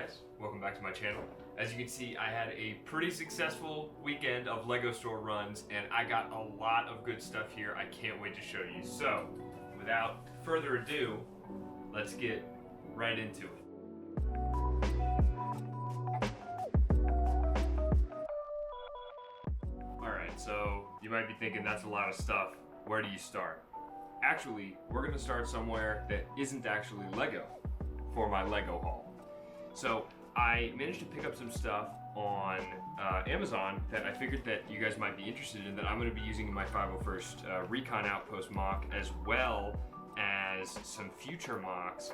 guys, welcome back to my channel. As you can see, I had a pretty successful weekend of LEGO store runs and I got a lot of good stuff here I can't wait to show you. So, without further ado, let's get right into it. Alright, so you might be thinking that's a lot of stuff. Where do you start? Actually, we're going to start somewhere that isn't actually LEGO for my LEGO haul. So I managed to pick up some stuff on Amazon that I figured that you guys might be interested in, that I'm going to be using in my 501st Recon Outpost mock, as well as some future mocks,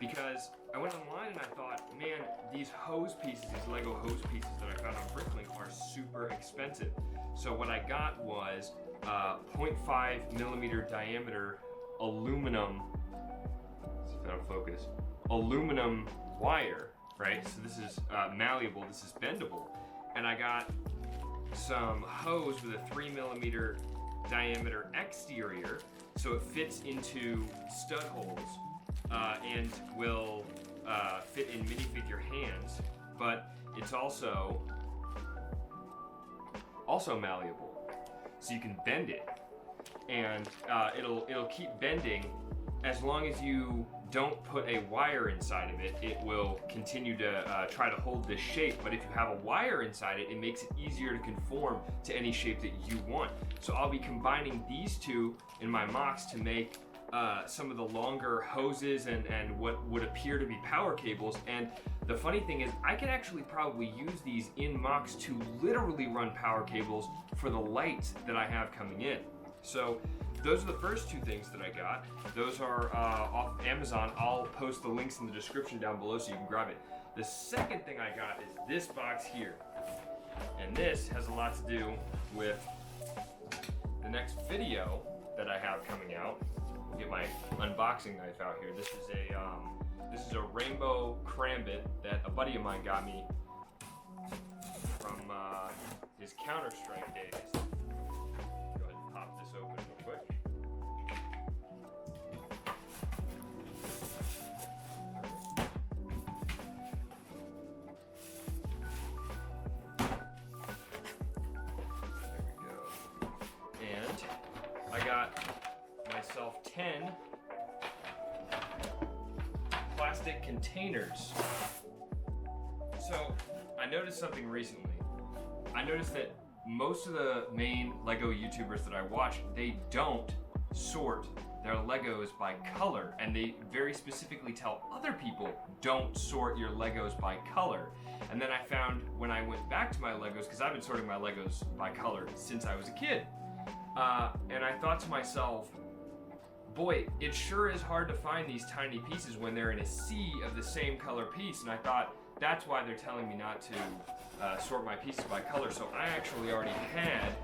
because I went online and I thought, man, these hose pieces, these LEGO hose pieces that I found on Bricklink are super expensive. So what I got was 0.5 millimeter diameter aluminum, let's see if that'll focus, aluminum wire, right? So this is malleable, this is bendable. And I got some hose with a 3 millimeter diameter exterior, so it fits into stud holes and will fit in minifigure hands, but it's also malleable. So you can bend it, and it'll keep bending as long as you don't put a wire inside of it. It will continue to try to hold this shape, but if you have a wire inside it, it makes it easier to conform to any shape that you want. So I'll be combining these two in my mocks to make some of the longer hoses and what would appear to be power cables. And the funny thing is, I can actually probably use these in mocks to literally run power cables for the lights that I have coming in. So those are the first two things that I got. Those are off of Amazon. I'll post the links in the description down below so you can grab it. The second thing I got is this box here. And this has a lot to do with the next video that I have coming out. I'll get my unboxing knife out here. This is a rainbow Karambit that a buddy of mine got me from his Counter-Strike days. Go ahead and pop this open real quick. There we go. And I got myself 10 plastic containers. So I noticed something recently. I noticed that most of the main LEGO YouTubers that I watch, they don't sort their Legos by color, and they very specifically tell other people, don't sort your Legos by color. And then I found when I went back to my Legos, because I've been sorting my Legos by color since I was a kid, and I thought to myself, boy, it sure is hard to find these tiny pieces when they're in a sea of the same color piece. And I thought, that's why they're telling me not to sort my pieces by color. So I actually already had,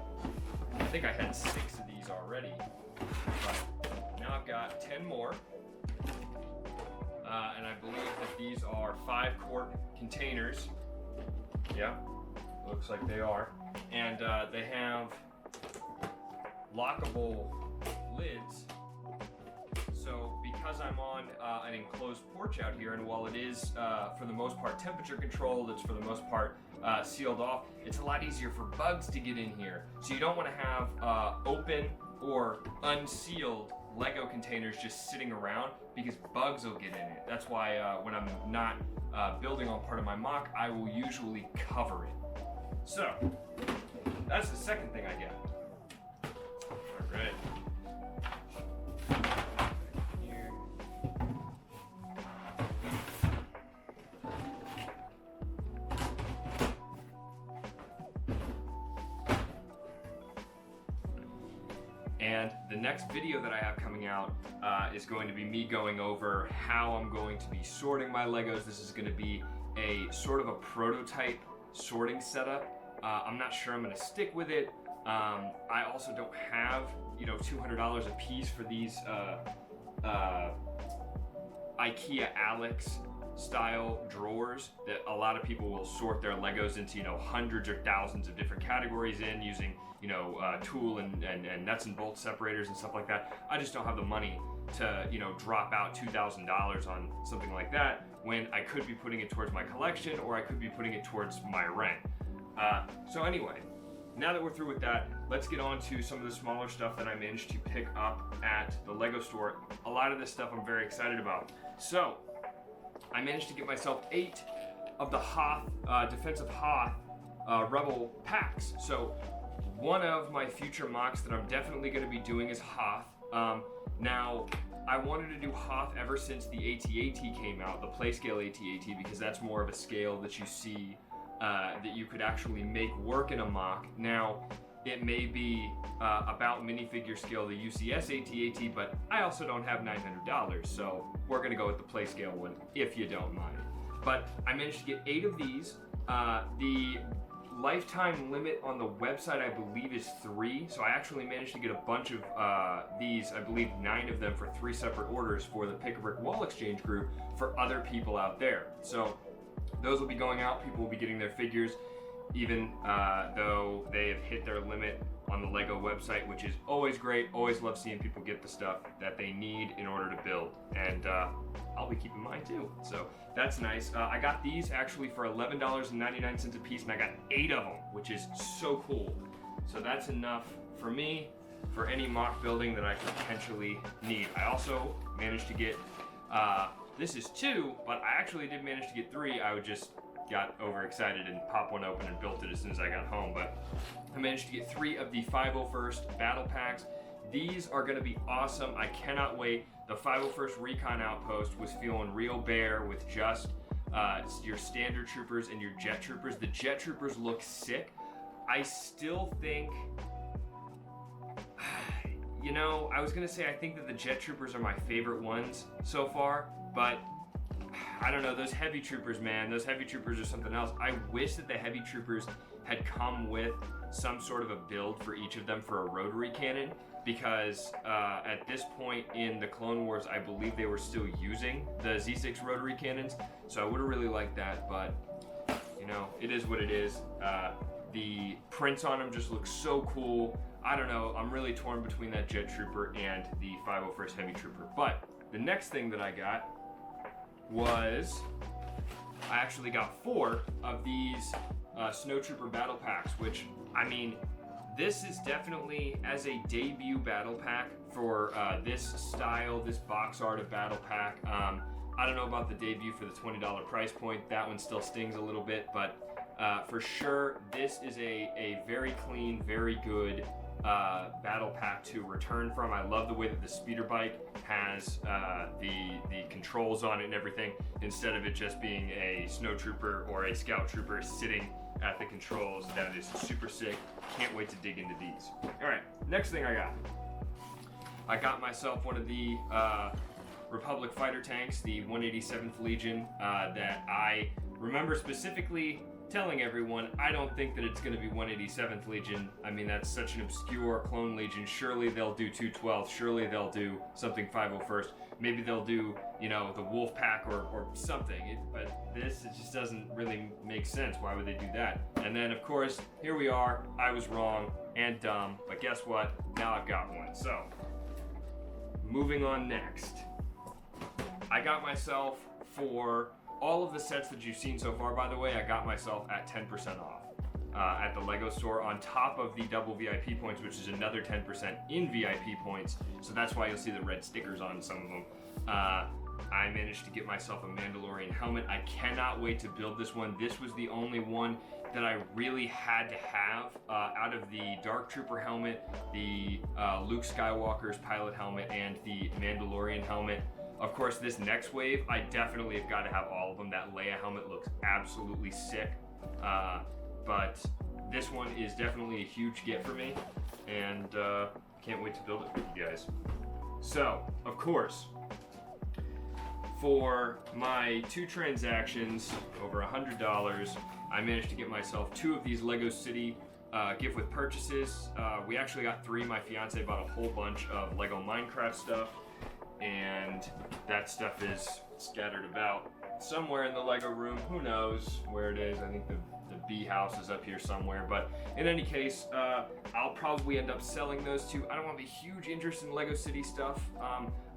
I think I had 6 of these already, but now I've got 10 more. And I believe that these are 5-quart containers. Yeah, looks like they are. And they have lockable lids. So because I'm on an enclosed porch out here, and while it is for the most part temperature controlled, it's for the most part sealed off, it's a lot easier for bugs to get in here. So you don't want to have open or unsealed LEGO containers just sitting around, because bugs will get in it. That's why when I'm not building on part of my mock, I will usually cover it. So that's the second thing I get. All right. And the next video that I have coming out is going to be me going over how I'm going to be sorting my Legos. This is going to be a sort of a prototype sorting setup. I'm not sure I'm going to stick with it. I also don't have, $200 a piece for these IKEA Alex style drawers that a lot of people will sort their Legos into, hundreds or thousands of different categories in using, tool and nuts and bolt separators and stuff like that. I just don't have the money to, you know, drop out $2,000 on something like that when I could be putting it towards my collection, or I could be putting it towards my rent. So anyway, now that we're through with that, let's get on to some of the smaller stuff that I managed to pick up at the Lego store. A lot of this stuff I'm very excited about. So, I managed to get myself 8 of the Hoth, Defensive Hoth Rebel packs. So, one of my future mocks that I'm definitely going to be doing is Hoth. Now, I wanted to do Hoth ever since the AT-AT came out, the Playscale AT-AT, because that's more of a scale that you see that you could actually make work in a mock. Now, it may be about minifigure scale the UCS AT-AT, but I also don't have $900, so we're gonna go with the Playscale one, if you don't mind. But I managed to get 8 of these. The lifetime limit on the website, I believe, is 3, so I actually managed to get a bunch of these, I believe 9 of them for 3 separate orders for the Pick a Brick Wall Exchange group for other people out there. So those will be going out. People will be getting their figures, even though they have hit their limit on the Lego website, which is always great. Always love seeing people get the stuff that they need in order to build, and I'll be keeping mine too. So that's nice. I got these actually for $11.99 a piece, and I got 8 of them, which is so cool. So that's enough for me for any mock building that I could potentially need. I also managed to get this is 2, but I actually did manage to get 3. I just got overexcited and popped one open and built it as soon as I got home. But I managed to get 3 of the 501st battle packs. These are going to be awesome. I cannot wait. The 501st Recon Outpost was feeling real bare with just your standard troopers and your jet troopers. The jet troopers look sick. I still think, you know, I was going to say I think that the jet troopers are my favorite ones so far, but I don't know, those heavy troopers, man, those heavy troopers are something else. I wish that the heavy troopers had come with some sort of a build for each of them for a rotary cannon, because at this point in the Clone Wars, I believe they were still using the Z6 rotary cannons, so I would have really liked that, but, you know, it is what it is. The prints on them just look so cool. I don't know, I'm really torn between that jet trooper and the 501st heavy trooper. But the next thing that I got was, I actually got 4 of these Snow Trooper battle packs, which, I mean, this is definitely, as a debut battle pack for this style, this box art of battle pack. I don't know about the debut for the $20 price point. That one still stings a little bit, but for sure, this is a very clean, very good battle pack to return from. I love the way that the speeder bike has the controls on it and everything, instead of it just being a snow trooper or a scout trooper sitting at the controls. That is super sick. Can't wait to dig into these. All right, next thing I got myself one of the Republic fighter tanks, the 187th Legion, that I remember specifically telling everyone, I don't think that it's going to be 187th Legion. I mean, that's such an obscure clone Legion. Surely they'll do 212th. Surely they'll do something 501st. Maybe they'll do, you know, the Wolf Pack or something. But this, it just doesn't really make sense. Why would they do that? And then, of course, here we are. I was wrong and dumb. But guess what? Now I've got one. So, moving on next. I got myself, for all of the sets that you've seen so far, by the way, I got myself at 10% off at the Lego store, on top of the double VIP points, which is another 10% in VIP points. So that's why you'll see the red stickers on some of them. I managed to get myself a Mandalorian helmet. I cannot wait to build this one. This was the only one that I really had to have out of the Dark Trooper helmet, the Luke Skywalker's pilot helmet, and the Mandalorian helmet. Of course, this next wave, I definitely have got to have all of them. That Leia helmet looks absolutely sick. But this one is definitely a huge get for me, and can't wait to build it with you guys. So, of course, for my 2 transactions, over $100, I managed to get myself 2 of these Lego City gift with purchases. We actually got 3. My fiance bought a whole bunch of Lego Minecraft stuff, and that stuff is scattered about somewhere in the Lego room. Who knows where it is? I think the bee house is up here somewhere. But in any case, I'll probably end up selling those two. I don't have a huge interest in Lego City stuff.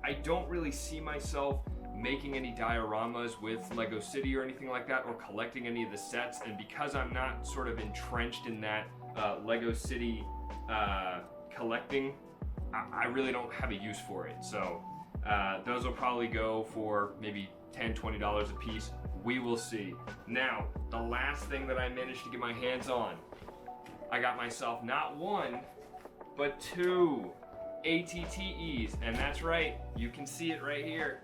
I don't really see myself making any dioramas with Lego City or anything like that, or collecting any of the sets. And because I'm not sort of entrenched in that Lego City collecting, I really don't have a use for it. So those will probably go for maybe $10, $20 a piece. We will see. Now, the last thing that I managed to get my hands on, I got myself not one, but two ATTEs, and that's right, you can see it right here.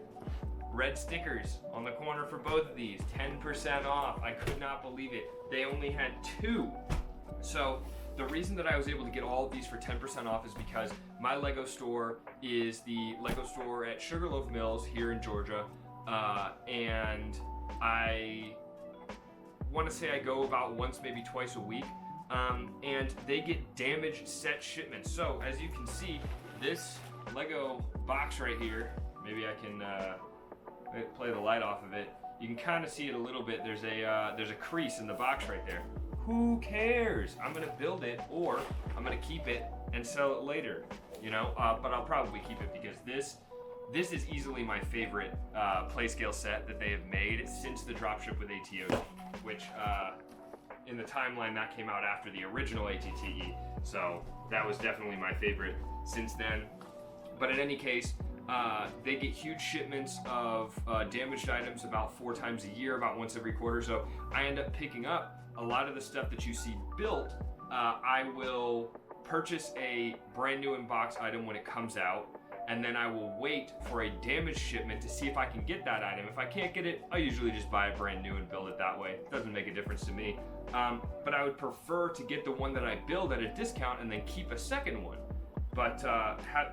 Red stickers on the corner for both of these, 10% off. I could not believe it. They only had two. So the reason that I was able to get all of these for 10% off is because my Lego store is the Lego store at Sugarloaf Mills here in Georgia, and I want to say I go about once, maybe twice a week, and they get damaged set shipments. So as you can see, this Lego box right here, maybe I can play the light off of it. You can kind of see it a little bit. There's a crease in the box right there. Who cares? I'm gonna build it, or I'm gonna keep it and sell it later, you know. But I'll probably keep it because this is easily my favorite PlayScale set that they have made since the dropship with ATO, which in the timeline that came out after the original ATTE. So that was definitely my favorite since then. But in any case, they get huge shipments of damaged items about 4 times a year, about once every quarter. So I end up picking up a lot of the stuff that you see built. I will purchase a brand new in-box item when it comes out, and then I will wait for a damaged shipment to see if I can get that item. If I can't get it, I usually just buy it brand new and build it that way. It doesn't make a difference to me. But I would prefer to get the one that I build at a discount and then keep a second one. But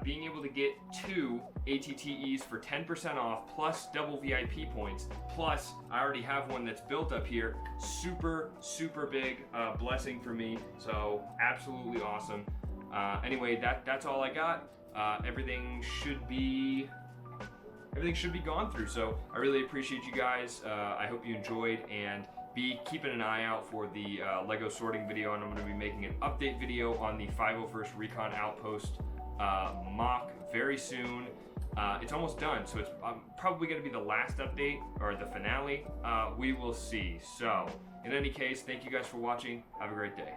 being able to get two ATTEs for 10% off, plus double VIP points, plus I already have one that's built up here, super, super big blessing for me. So absolutely awesome. Anyway, that's all I got. Everything should be gone through. So I really appreciate you guys. I hope you enjoyed, and be keeping an eye out for the Lego sorting video, and I'm going to be making an update video on the 501st Recon Outpost mock very soon. It's almost done, so it's probably going to be the last update or the finale. We will see. So in any case, thank you guys for watching. Have a great day.